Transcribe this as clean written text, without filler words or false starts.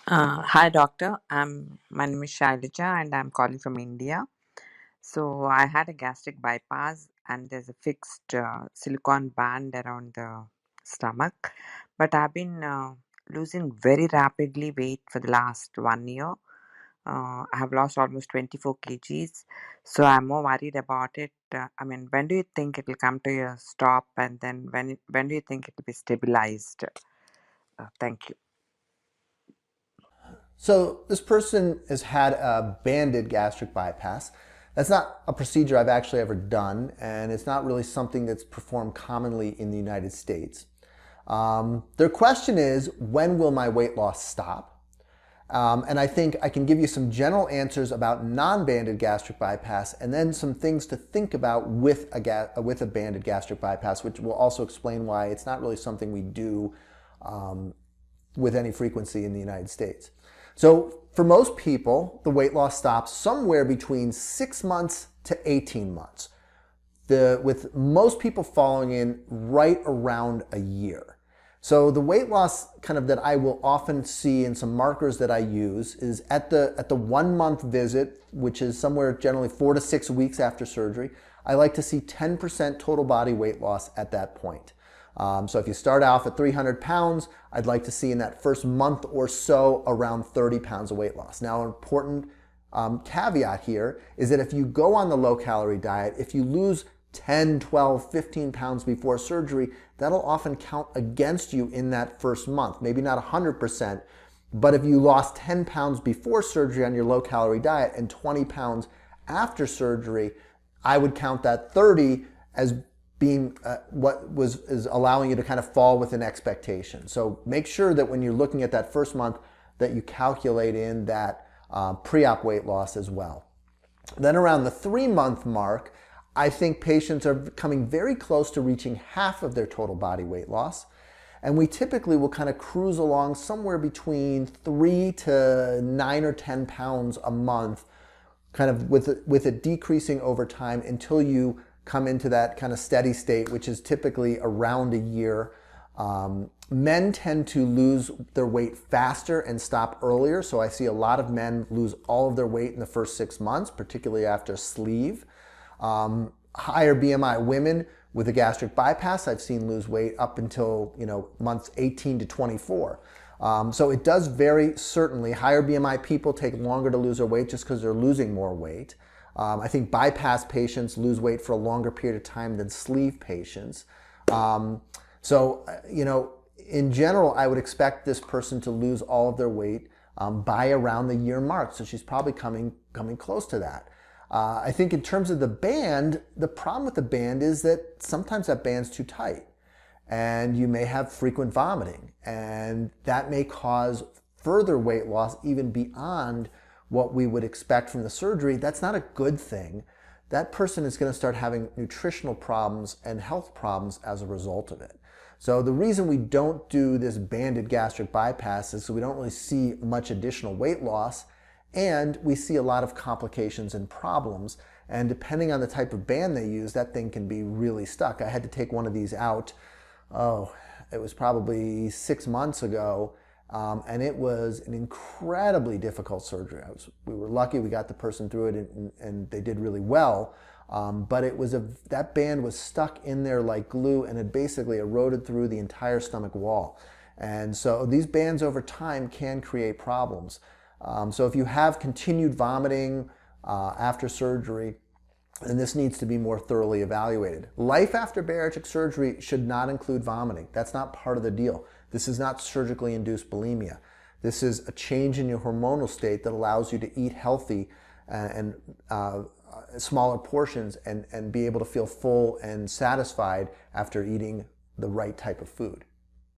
Hi, doctor. My name is Shailaja, and I'm calling from India. So I had a gastric bypass, and there's a fixed silicone band around the stomach. But I've been losing very rapidly weight for the last 1 year. I have lost almost 24 kgs, so I'm more worried about it. When do you think it will come to a stop, and then when do you think it will be stabilized? Thank you. So this person has had a banded gastric bypass. That's not a procedure I've actually ever done, and it's not really something that's performed commonly in the United States. Their question is, when will my weight loss stop? And I think I can give you some general answers about non-banded gastric bypass and then some things to think about with a banded gastric bypass, which will also explain why it's not really something we do with any frequency in the United States. So for most people, the weight loss stops somewhere between 6 months to 18 months, with most people following in right around a year. So the weight loss kind of that I will often see, and some markers that I use, is at the 1 month visit, which is somewhere generally 4 to 6 weeks after surgery. I like to see 10% total body weight loss at that point. So if you start off at 300 pounds, I'd like to see in that first month or so around 30 pounds of weight loss. Now, an important caveat here is that if you go on the low calorie diet, if you lose 10, 12, 15 pounds before surgery, that'll often count against you in that first month. Maybe not 100%, but if you lost 10 pounds before surgery on your low calorie diet and 20 pounds after surgery, I would count that 30 as being is allowing you to kind of fall within expectation. So make sure that when you're looking at that first month that you calculate in that pre-op weight loss as well. Then around the 3 month mark, I think patients are coming very close to reaching half of their total body weight loss. And we typically will kind of cruise along somewhere between 3 to 9 or 10 pounds a month, kind of with it decreasing over time until you come into that kind of steady state, which is typically around a year. Men tend to lose their weight faster and stop earlier. So I see a lot of men lose all of their weight in the first 6 months, particularly after sleeve. Higher BMI women with a gastric bypass, I've seen lose weight up until months 18 to 24. So it does vary, certainly. Higher BMI people take longer to lose their weight just because they're losing more weight. I think bypass patients lose weight for a longer period of time than sleeve patients. In general, I would expect this person to lose all of their weight by around the year mark. So she's probably coming close to that. I think in terms of the band, the problem with the band is that sometimes that band's too tight and you may have frequent vomiting, and that may cause further weight loss even beyond what we would expect from the surgery. That's not a good thing. That person is going to start having nutritional problems and health problems as a result of it. So the reason we don't do this banded gastric bypass is so we don't really see much additional weight loss, and we see a lot of complications and problems. And depending on the type of band they use, that thing can be really stuck. I had to take one of these out, it was probably 6 months ago, and it was an incredibly difficult surgery. We were lucky we got the person through it, and they did really well. But that band was stuck in there like glue, and it basically eroded through the entire stomach wall. And so these bands over time can create problems. So if you have continued vomiting after surgery, then this needs to be more thoroughly evaluated. Life after bariatric surgery should not include vomiting. That's not part of the deal. This is not surgically induced bulimia. This is a change in your hormonal state that allows you to eat healthy and smaller portions and be able to feel full and satisfied after eating the right type of food.